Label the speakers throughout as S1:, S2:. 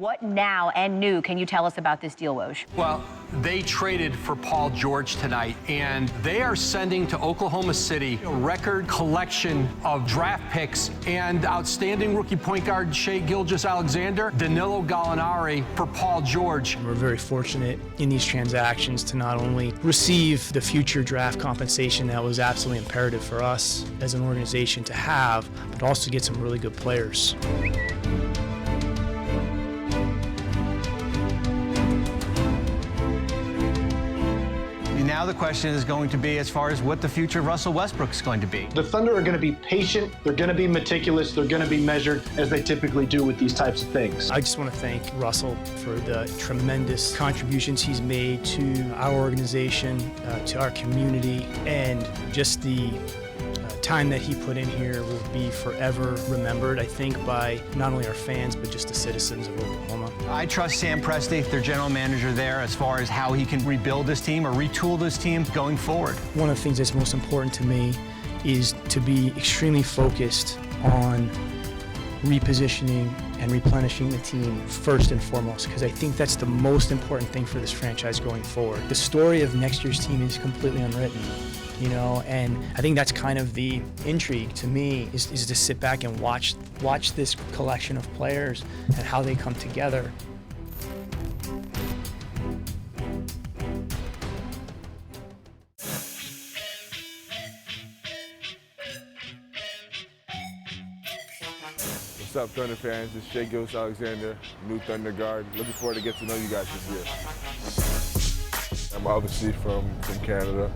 S1: What now and new can you tell us about this deal, Woj?
S2: Well, they traded for Paul George tonight, and they are sending to Oklahoma City a record collection of draft picks and outstanding rookie point guard Shai Gilgeous-Alexander, Danilo Gallinari for Paul George.
S3: We're very fortunate in these transactions to not only receive the future draft compensation that was absolutely imperative for us as an organization to have, but also get some really good players.
S4: Now the question is going to be as far as what the future of Russell Westbrook is going to be.
S5: The Thunder are going to be patient, they're going to be meticulous, they're going to be measured as they typically do with these types of things.
S3: I just want to thank Russell for the tremendous contributions he's made to our organization, to our community, and just the time that he put in here will be forever remembered, I think, by not only our fans, but just the citizens of Oklahoma.
S4: I trust Sam Presti, their general manager there, as far as how he can rebuild this team or retool this team going forward.
S3: One of the things that's most important to me is to be extremely focused on repositioning and replenishing the team first and foremost, because I think that's the most important thing for this franchise going forward. The story of next year's team is completely unwritten. You know, and I think that's kind of the intrigue to me is to sit back and watch this collection of players and how they come together.
S6: What's up, Thunder fans? It's Shai Gilgeous-Alexander, new Thunder guard. Looking forward to get to know you guys this year. I'm obviously from Canada.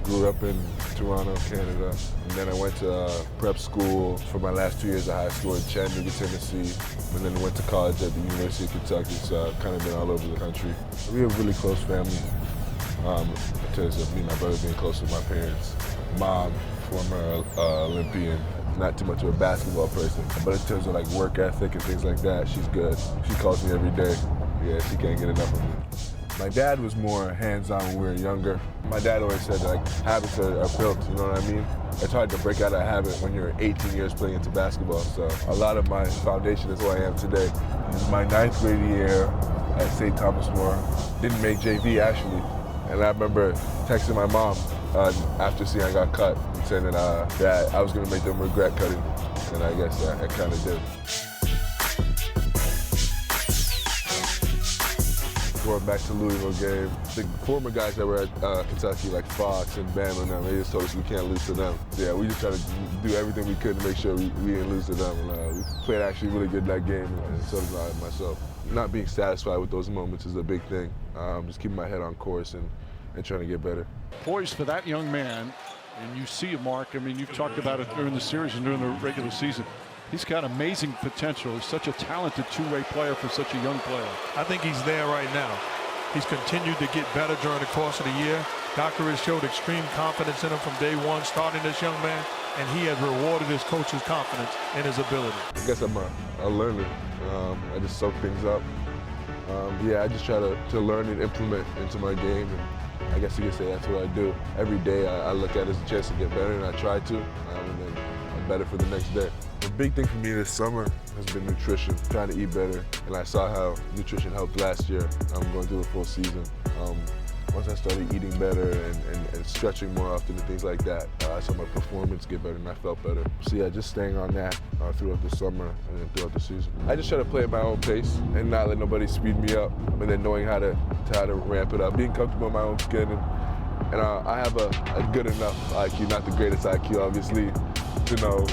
S6: Grew up in Toronto, Canada, and then I went to prep school for my last 2 years of high school in Chattanooga, Tennessee, and then went to college at the University of Kentucky, so I've kind of been all over the country. We have a really close family in terms of me and my brother being close with my parents. Mom, former Olympian, not too much of a basketball person, but in terms of like work ethic and things like that, she's good. She calls me every day. Yeah, she can't get enough of me. My dad was more hands-on when we were younger. My dad always said, like, habits are built, you know what I mean? It's hard to break out a habit when you're 18 years playing into basketball, so a lot of my foundation is who I am today. My 9th grade year at St. Thomas More, didn't make JV actually, and I remember texting my mom after seeing I got cut and saying that I was gonna make them regret cutting, and I guess I kind of did. Going back to Louisville game, the former guys that were at Kentucky, like Fox and Bam and them, they just told us we can't lose to them. Yeah, we just tried to do everything we could to make sure we didn't lose to them. And, we played actually really good that game, and so did I myself. Not being satisfied with those moments is a big thing. Just keeping my head on course and trying to get better.
S7: Poised for that young man, and you see it, Mark. I mean, you've talked about it during the series and during the regular season. He's got amazing potential. He's such a talented two-way player for such a young player.
S8: I think he's there right now. He's continued to get better during the course of the year. Doctor has showed extreme confidence in him from day one, starting this young man, and he has rewarded his coach's confidence in his ability.
S6: I guess I'm a learner. I just soak things up. Yeah, I just try to learn and implement into my game. And I guess you could say that's what I do. Every day I look at it as a chance to get better, and I try to, and then I'm better for the next day. The big thing for me this summer has been nutrition, trying to eat better, and I saw how nutrition helped last year. I'm going through the full season. Once I started eating better and stretching more often and things like that, I saw my performance get better and I felt better. So yeah, just staying on that throughout the summer and then throughout the season. I just try to play at my own pace and not let nobody speed me up, and then knowing how to ramp it up, being comfortable in my own skin, and I have a good enough IQ, not the greatest IQ obviously, to know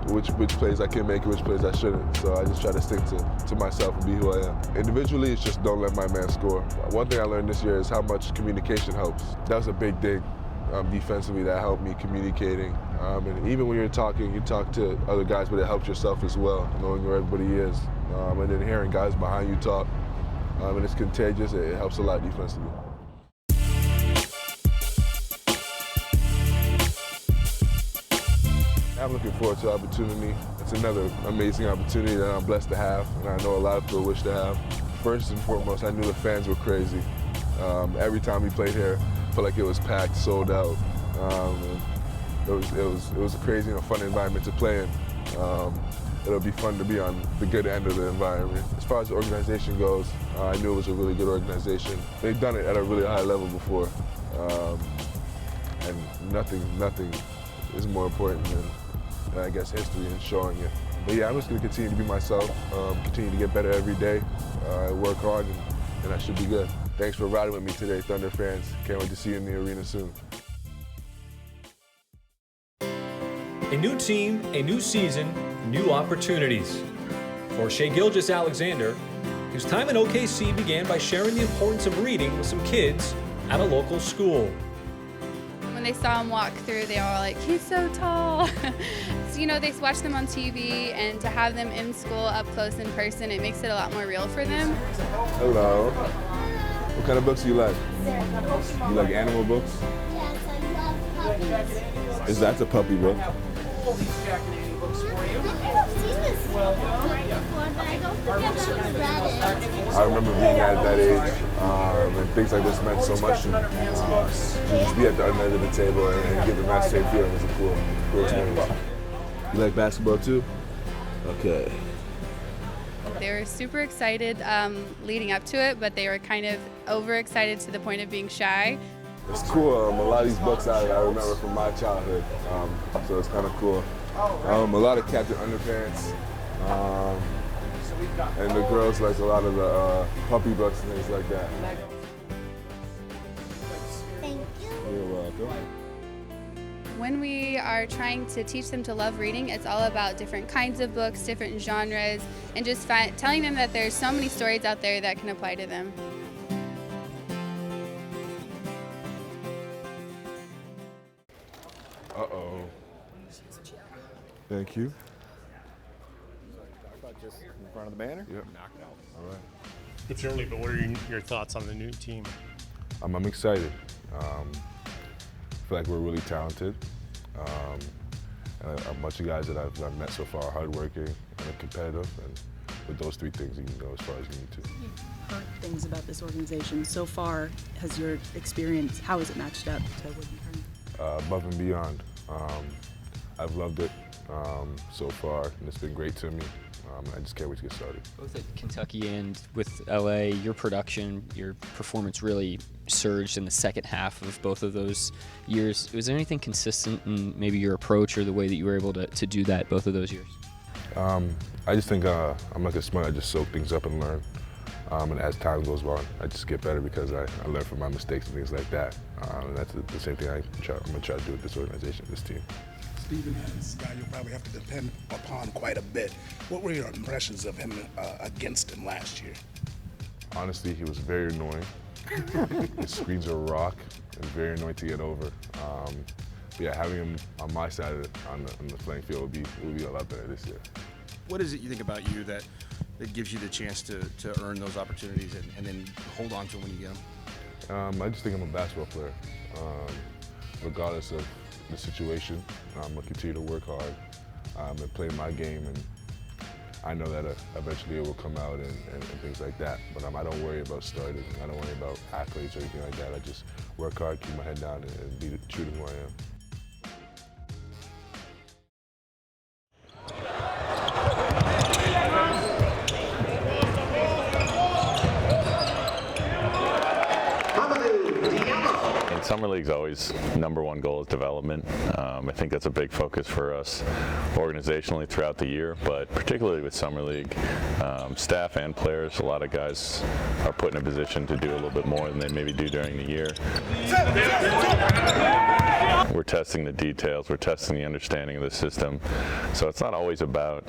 S6: which plays I can make and which plays I shouldn't. So I just try to stick to myself and be who I am. Individually, it's just don't let my man score. One thing I learned this year is how much communication helps. That was a big thing defensively that helped me communicating. And even when you're talking, you talk to other guys, but it helps yourself as well, knowing where everybody is. And then hearing guys behind you talk. And it's contagious, it helps a lot defensively. I'm looking forward to the opportunity. It's another amazing opportunity that I'm blessed to have, and I know a lot of people wish to have. First and foremost, I knew the fans were crazy. Every time we played here, I felt like it was packed, sold out. It was a crazy and a fun environment to play in. it'll be fun to be on the good end of the environment. As far as the organization goes, I knew it was a really good organization. They've done it at a really high level before, and nothing is more important than, I guess, history and showing it. But yeah, I'm just going to continue to be myself, continue to get better every day, work hard, and I should be good. Thanks for riding with me today, Thunder fans. Can't wait to see you in the arena soon.
S9: A new team, a new season, new opportunities. For Shai Gilgeous-Alexander, his time in OKC began by sharing the importance of reading with some kids at a local school.
S10: When they saw him walk through, they all were like, he's so tall. So, you know, they watch them on TV, and to have them in school up close in person, it makes it a lot more real for them.
S6: Hello. What kind of books do you like? You like animal books?
S11: Yes, I love puppies.
S6: Is that a puppy book?
S11: I think I've seen this book before, but I don't think I've ever read it.
S6: I remember being at that age, and things like this meant so much to me. To just be at the other end of the table and get the match same feeling was a cool experience. You like basketball too? Okay.
S10: They were super excited leading up to it, but they were kind of overexcited to the point of being shy.
S6: It's cool. A lot of these books I remember from my childhood, so it's kind of cool. A lot of Captain Underpants, and the girls like a lot of the puppy books and things like that.
S11: Thank you.
S6: You're welcome.
S10: When we are trying to teach them to love reading, it's all about different kinds of books, different genres, and just telling them that there's so many stories out there that can apply to them.
S6: Uh-oh. Thank you.
S12: Just in front of the banner?
S6: Yep.
S12: Knocked out.
S6: All right.
S13: It's early, but what are your thoughts on the new team?
S6: I'm excited. I feel like we're really talented. And a bunch of guys that I've met so far are hardworking and competitive. And with those three things, you can go as far as you need to.
S14: You've heard things about this organization. So far, has your experience, how has it matched up to what you've heard?
S6: Above and beyond. I've loved it so far, and it's been great to me. I just can't wait to get started.
S15: Both at Kentucky and with LA, your production, your performance really surged in the second half of both of those years. Was there anything consistent in maybe your approach or the way that you were able to do that both of those years?
S6: I just think I'm like a sponge. I just soak things up and learn. And as time goes on, I just get better because I learn from my mistakes and things like that. And that's the same thing I'm gonna try to do with this organization, this team.
S16: Steven is a guy you'll probably have to depend upon quite a bit. What were your impressions of him against him last year?
S6: Honestly, he was very annoying. His screens are rock and very annoying to get over. But yeah, having him on my side on the playing field would be a lot better this year.
S12: What is it you think about you that gives you the chance to earn those opportunities and then hold on to them when you get them?
S6: I just think I'm a basketball player. Regardless of the situation, I'm going to continue to work hard and play my game. And I know that eventually it will come out and things like that. But I don't worry about starting. I don't worry about accolades or anything like that. I just work hard, keep my head down, and be true to who I am.
S17: Summer League's always #1 goal is development. I think that's a big focus for us organizationally throughout the year, but particularly with Summer League, staff and players, a lot of guys are put in a position to do a little bit more than they maybe do during the year. We're testing the details, we're testing the understanding of the system, so it's not always about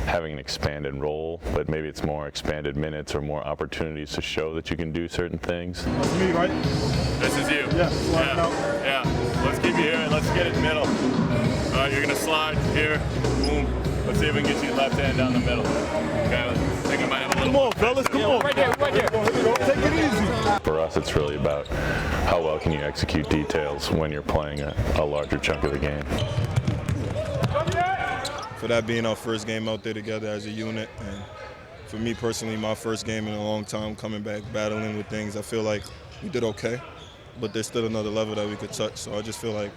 S17: having an expanded role, but maybe it's more expanded minutes or more opportunities to show that you can do certain things.
S18: That's me, right?
S19: This is you.
S18: Yeah, slide out.
S19: Yeah. Let's keep you here and let's get it in the middle. All right, you're gonna slide here. Boom. Let's see if we can get you left hand down the middle. Okay, I think I might have a little.
S18: Come on, fellas, come on.
S19: Right there, right there.
S18: Take it easy.
S17: For us, it's really about how well can you execute details when you're playing a larger chunk of the game.
S20: For that being our first game out there together as a unit, and for me personally, my first game in a long time, coming back, battling with things, I feel like we did okay, but there's still another level that we could touch. So I just feel like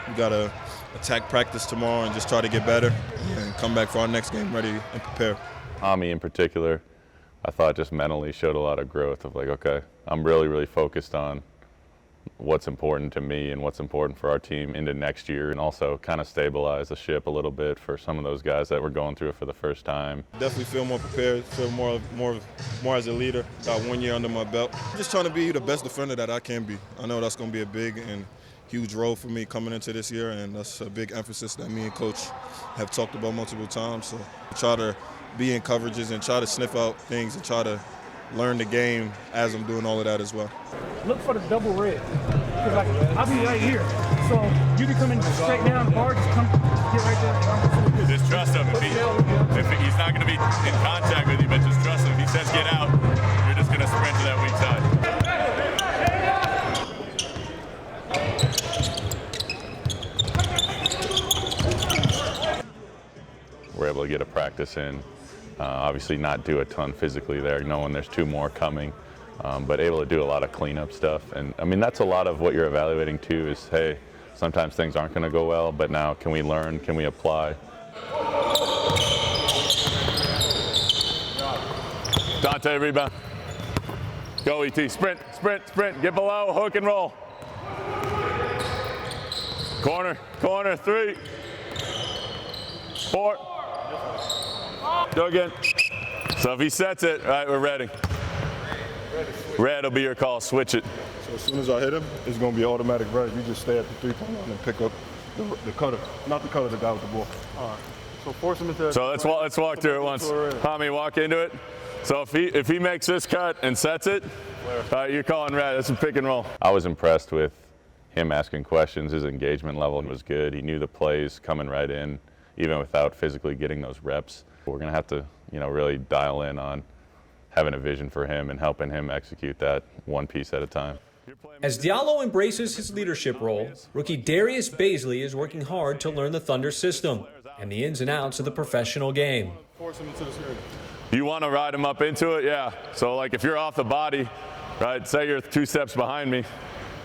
S20: We got to attack practice tomorrow and just try to get better and come back for our next game ready and prepare.
S17: Hami in particular, I thought just mentally showed a lot of growth of like, okay, I'm really, really focused on what's important to me and what's important for our team into next year, and also kind of stabilize the ship a little bit for some of those guys that were going through it for the first time.
S20: Definitely feel more prepared, feel more as a leader. Got 1 year under my belt. I'm just trying to be the best defender that I can be. I know that's going to be a big and huge role for me coming into this year, and that's a big emphasis that me and Coach have talked about multiple times. So try to be in coverages and try to sniff out things and try to learn the game as I'm doing all of that as well.
S18: Look for the double red. Cause like, I'll be right here. So you can come in straight down the bar, just come get right there.
S19: Just trust him. If he's not going to be in contact with you, but just trust him. If he says get out, you're just going to sprint to that weak side.
S17: We're able to get a practice in. Obviously not do a ton physically there, knowing there's 2 more coming, but able to do a lot of cleanup stuff. And I mean, that's a lot of what you're evaluating too is, hey, sometimes things aren't going to go well, but now can we learn, can we apply?
S19: Dante, rebound. Go, ET, sprint, sprint, sprint, get below, hook and roll. Corner, corner, 3, 4. Go again. So if he sets it, right, we're ready. Red will be your call, switch it.
S20: So as soon as I hit him, it's going to be automatic red. You just stay at the three-point line and pick up the cutter, not the cutter, the guy with the ball.
S7: All right. So force him into.
S19: So let's walk through it once. Hami, walk into it. So if he makes this cut and sets it, you're calling red. That's a pick and roll.
S17: I was impressed with him asking questions. His engagement level was good. He knew the plays coming right in, even without physically getting those reps. We're going to have to, really dial in on having a vision for him and helping him execute that one piece at a time.
S9: As Diallo embraces his leadership role, rookie Darius Bazley is working hard to learn the Thunder system and the ins and outs of the professional game.
S19: You want to ride him up into it? Yeah. So like if you're off the body, right, say you're 2 steps behind me,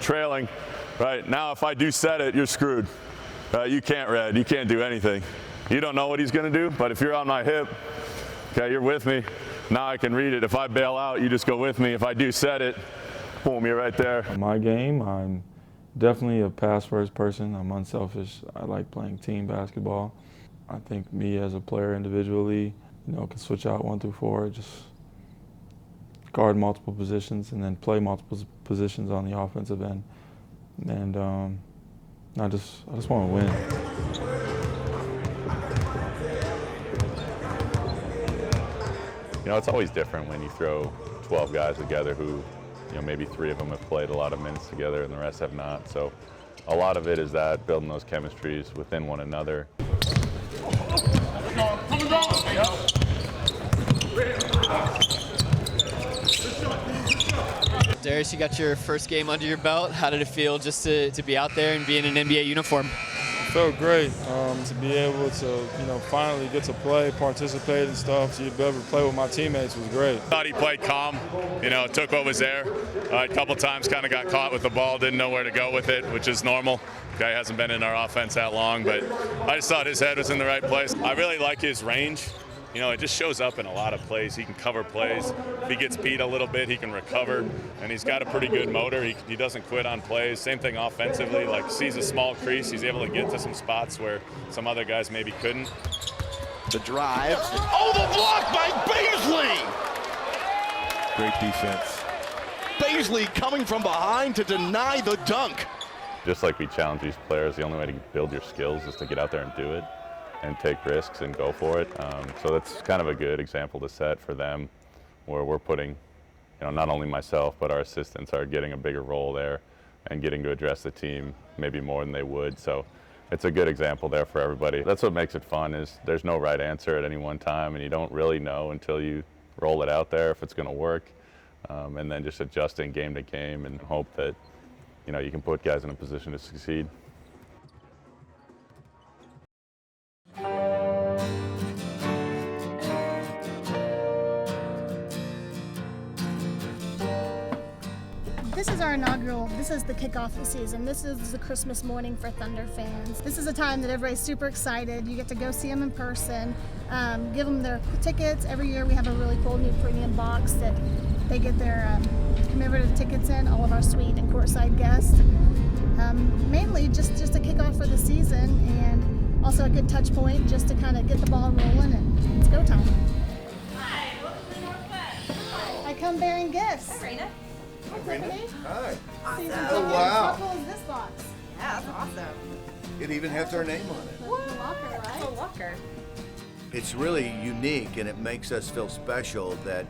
S19: trailing, right, now if I do set it, you're screwed. You can't red, you can't do anything. You don't know what he's going to do, but if you're on my hip, okay, you're with me. Now I can read it. If I bail out, you just go with me. If I do set it, boom, you're right there.
S21: My game, I'm definitely a pass-first person. I'm unselfish. I like playing team basketball. I think me as a player individually, can switch out 1 through 4, just guard multiple positions and then play multiple positions on the offensive end. And I just want to win.
S17: It's always different when you throw 12 guys together who, maybe 3 of them have played a lot of minutes together and the rest have not. So a lot of it is that, building those chemistries within one another.
S15: Darius, you got your first game under your belt. How did it feel just to be out there and be in an NBA uniform?
S21: It felt great to be able to, finally get to play, participate and stuff. To be able to play with my teammates was great.
S19: Thought he played calm, took what was there. A couple times kind of got caught with the ball, didn't know where to go with it, which is normal. Guy hasn't been in our offense that long, but I just thought his head was in the right place. I really like his range. It just shows up in a lot of plays. He can cover plays. If he gets beat a little bit, he can recover. And he's got a pretty good motor. He doesn't quit on plays. Same thing offensively. Like, sees a small crease. He's able to get to some spots where some other guys maybe couldn't.
S22: The drive. Oh, the block by Bazley!
S7: Great defense.
S22: Bazley coming from behind to deny the dunk.
S17: Just like we challenge these players, the only way to build your skills is to get out there and do it and take risks and go for it. So that's kind of a good example to set for them, where we're putting, not only myself, but our assistants are getting a bigger role there and getting to address the team maybe more than they would. So it's a good example there for everybody. That's what makes it fun, is there's no right answer at any one time, and you don't really know until you roll it out there if it's going to work, and then just adjusting game to game and hope that, you can put guys in a position to succeed.
S1: This is our inaugural, this is the kickoff of the season. This is the Christmas morning for Thunder fans. This is a time that everybody's super excited. You get to go see them in person, give them their tickets. Every year we have a really cool new premium box that they get their commemorative tickets in, all of our suite and courtside guests. Mainly just a kickoff for the season and also a good touch point just to kind of get the ball rolling and it's go time.
S11: Hi, welcome to Northwest.
S1: I come bearing gifts.
S11: Hi, Raina.
S1: Hi, Tiffany.
S2: Hi.
S1: Awesome.
S2: Oh, wow.
S1: How cool is this box?
S11: Yeah, that's awesome.
S2: It even has our name on it.
S1: What? The locker, right?
S11: It's a locker.
S2: It's really unique, and it makes us feel special that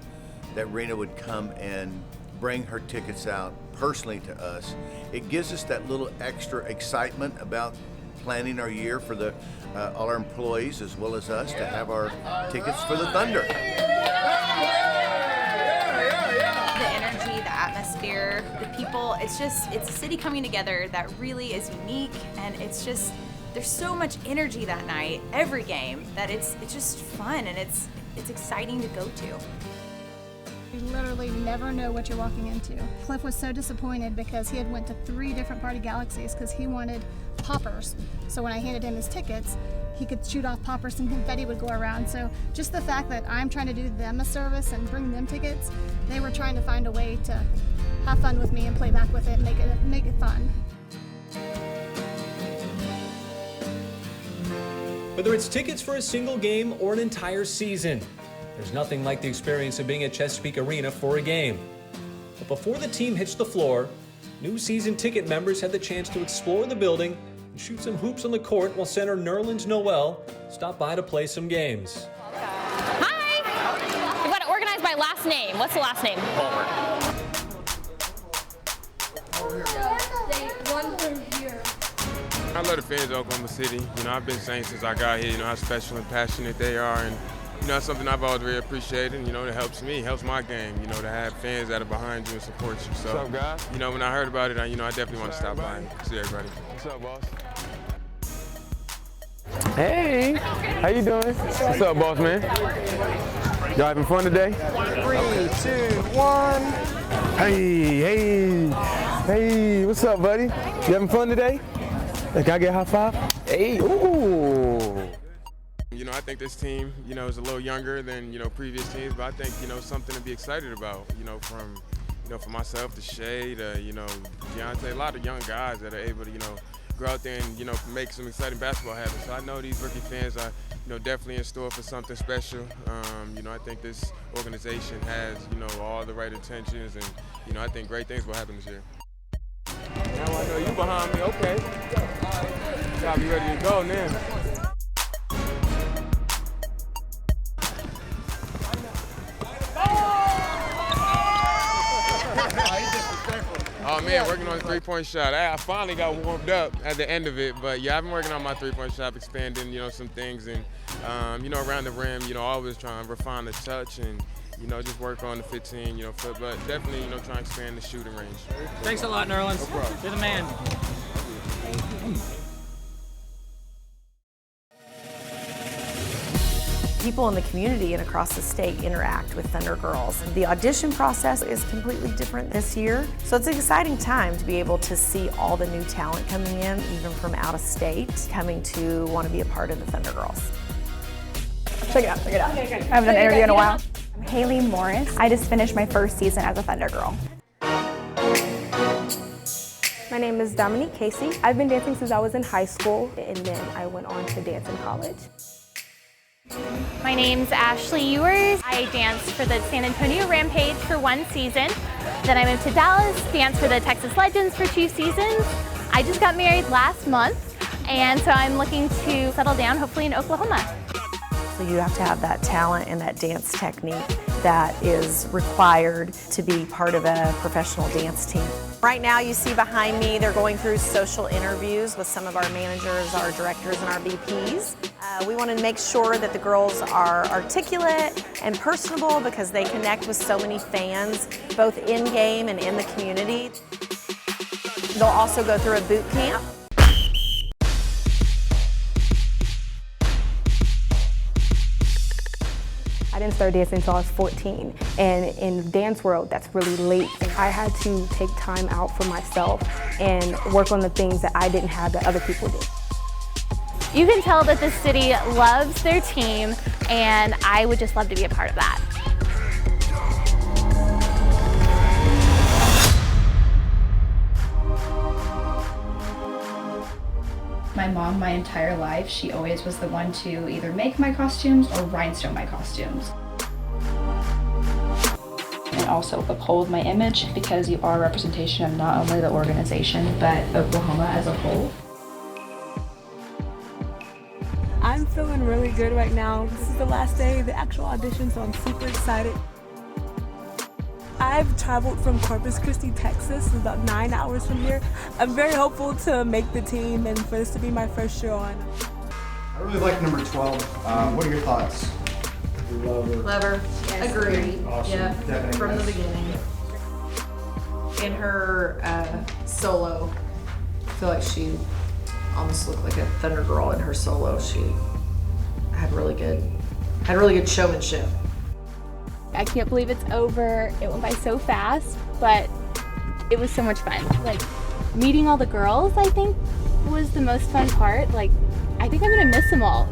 S2: Rena would come and bring her tickets out personally to us. It gives us that little extra excitement about planning our year for all our employees as well as us to have our tickets for the Thunder.
S23: The energy, the atmosphere, the people, it's a city coming together that really is unique, and there's so much energy that night, every game, that it's just fun and it's exciting to go to.
S1: You literally never know what you're walking into. Cliff was so disappointed because he had went to 3 different Party Galaxies because he wanted poppers. So when I handed him his tickets, he could shoot off poppers and confetti would go around. So just the fact that I'm trying to do them a service and bring them tickets, they were trying to find a way to have fun with me and play back with it and make it fun.
S9: Whether it's tickets for a single game or an entire season, there's nothing like the experience of being at Chesapeake Arena for a game. But before the team hits the floor, new season ticket members had the chance to explore the building and shoot some hoops on the court while center Nerlens Noel stopped by to play some games.
S24: Hi! We've got to organize by last name. What's the last name?
S25: I love the fans of Oklahoma City. I've been saying since I got here, how special and passionate they are. And that's something I've always really appreciated, it helps me, helps my game, to have fans that are behind you and support you. So,
S6: what's up, guys?
S25: When I heard about it, I definitely want to stop by and see everybody.
S6: What's up, boss? Hey, how you doing? What's up, boss man? Y'all having fun today? 3, 2, 1. Hey, what's up, buddy? You having fun today? Can I get a high five? Hey, ooh.
S25: I think this team, is a little younger than, previous teams, but I think, something to be excited about, from myself to Shai to, Deontay, a lot of young guys that are able to, go out there and, make some exciting basketball happen. So I know these rookie fans are, definitely in store for something special. I think this organization has, all the right intentions and, I think great things will happen this year.
S6: Now I know you behind me, okay. Gotta be ready to go now.
S25: Oh man, working on a 3-point shot. I finally got warmed up at the end of it, but yeah, I've been working on my 3-point shot, expanding, some things, and around the rim, always trying to refine the touch and, just work on the 15, foot, but definitely, trying to expand the shooting range.
S26: Thanks a lot, Nerlens.
S25: No problem.
S26: You're the man.
S27: People in the community and across the state interact with Thunder Girls. The audition process is completely different this year, so it's an exciting time to be able to see all the new talent coming in, even from out of state, coming to want to be a part of the Thunder Girls.
S28: Check it out, check it out. Okay, I haven't done an interview in a while. I'm Haley Morris. I just finished my first season as a Thunder Girl. My name is Dominique Casey. I've been dancing since I was in high school, and then I went on to dance in college.
S24: My name's Ashley Ewers. I danced for the San Antonio Rampage for 1 season. Then I moved to Dallas, danced for the Texas Legends for 2 seasons. I just got married last month, and so I'm looking to settle down, hopefully in Oklahoma.
S27: So you have to have that talent and that dance technique that is required to be part of a professional dance team. Right now you see behind me, they're going through social interviews with some of our managers, our directors, and our VPs. We want to make sure that the girls are articulate and personable because they connect with so many fans, both in-game and in the community. They'll also go through a boot camp. I
S28: didn't start dancing until I was 14. And in the dance world, that's really late. And I had to take time out for myself and work on the things that I didn't have that other people did.
S24: You can tell that the city loves their team, and I would just love to be a part of that.
S3: My mom, my entire life, she always was the one to either make my costumes or rhinestone my costumes. And also uphold my image, because you are a representation of not only the organization, but Oklahoma as a whole.
S4: I'm feeling really good right now. This is the last day of the actual audition, so I'm super excited. I've traveled from Corpus Christi, Texas, about 9 hours from here. I'm very hopeful to make the team and for this to be my first year on.
S5: I really like number 12. What are your thoughts?
S8: Love her. Yes. Agree.
S5: Awesome.
S8: Yeah,
S5: Definitely
S8: from the
S5: nice.
S8: beginning. In her solo, I feel like she almost looked like a Thunder Girl in her solo. She had really good showmanship.
S28: I can't believe it's over. It went by so fast, but it was so much fun. Like, meeting all the girls, I think, was the most fun part. Like, I think I'm gonna miss them all.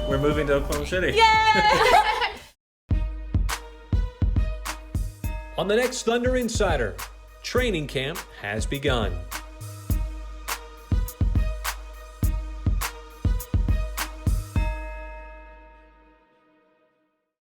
S9: We're moving to Oklahoma City.
S24: Yeah!
S9: On the next Thunder Insider, training camp has begun.